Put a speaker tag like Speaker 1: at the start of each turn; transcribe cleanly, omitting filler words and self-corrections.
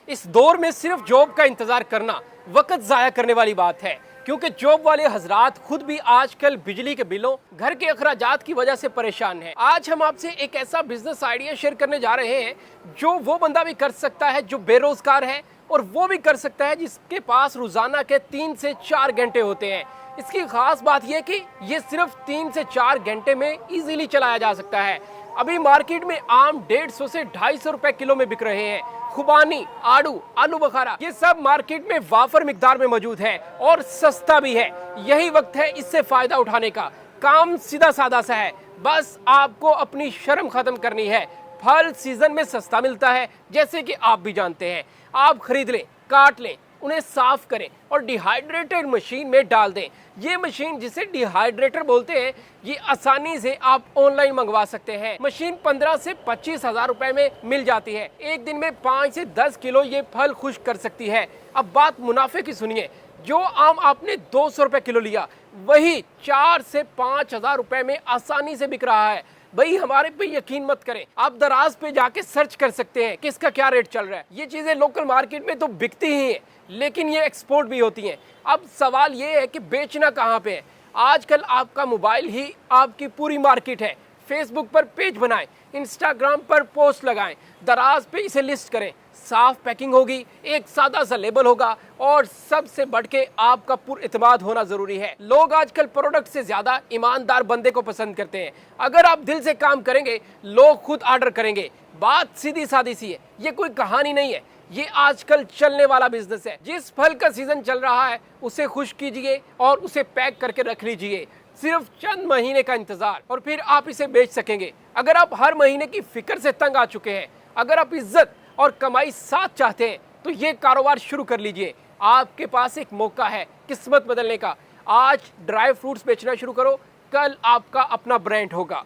Speaker 1: इस दौर में सिर्फ जॉब का इंतजार करना वक्त जाया करने वाली बात है, क्योंकि जॉब वाले हजरात खुद भी आजकल बिजली के बिलों, घर के अखराजात की वजह से परेशान हैं। आज हम आपसे एक ऐसा बिजनेस आइडिया शेयर करने जा रहे हैं जो वो बंदा भी कर सकता है जो बेरोजगार है, और वो भी कर सकता है जिसके पास रोजाना के 3 से 4 घंटे होते हैं। इसकी खास बात यह कि ये सिर्फ 3 से 4 घंटे में इजीली चलाया जा सकता है। अभी मार्केट में आम 150 से 250 रुपए किलो में बिक रहे हैं। खुबानी, आड़ू, आलू बुखारा, ये सब मार्केट में वाफर मिकदार में मौजूद है और सस्ता भी है। यही वक्त है इससे फायदा उठाने का। काम सीधा साधा सा है, बस आपको अपनी शर्म खत्म करनी है। फल सीजन में सस्ता मिलता है, जैसे कि आप भी जानते हैं। आप खरीद लें, काट लें, उन्हें साफ करें और डिहाइड्रेटेड मशीन में डाल दें। ये मशीन, जिसे डिहाइड्रेटर बोलते हैं, ये आसानी से आप ऑनलाइन मंगवा सकते हैं। मशीन 15 से 25 हजार रुपए में मिल जाती है। एक दिन में 5 से 10 किलो ये फल खुश्क कर सकती है। अब बात मुनाफे की सुनिए। जो आम आपने 200 रुपए किलो लिया, वही 4 से 5 हजार रुपए में आसानी से बिक रहा है। भाई, हमारे पे यकीन मत करें, आप दराज पे जाके सर्च कर सकते हैं कि इसका क्या रेट चल रहा है। ये चीजें लोकल मार्केट में तो बिकती ही हैं, लेकिन ये एक्सपोर्ट भी होती हैं। अब सवाल ये है कि बेचना कहाँ पे है। आजकल आपका मोबाइल ही आपकी पूरी मार्केट है। फेसबुक पर पेज बनाएं, इंस्टाग्राम पर पोस्ट लगाएं, दराज पे इसे लिस्ट करें। साफ पैकिंग होगी, एक सादा सा लेबल होगा, और सबसे बढ़ के आपका पुरइतमाद होना जरूरी है। लोग आजकल प्रोडक्ट से ज्यादा ईमानदार बंदे को पसंद करते हैं। अगर आप दिल से काम करेंगे, लोग खुद ऑर्डर करेंगे। बात सीधी सादी सी है, ये कोई कहानी नहीं है, ये आजकल चलने वाला बिजनेस है। जिस फल का सीजन चल रहा है उसे खुश कीजिए और उसे पैक करके रख लीजिए। सिर्फ चंद महीने का इंतजार और फिर आप इसे बेच सकेंगे। अगर आप हर महीने की फिक्र से तंग आ चुके हैं, अगर आप इज्जत और कमाई साथ चाहते हैं, तो ये कारोबार शुरू कर लीजिए। आपके पास एक मौका है किस्मत बदलने का। आज ड्राई फ्रूट्स बेचना शुरू करो, कल आपका अपना ब्रांड होगा।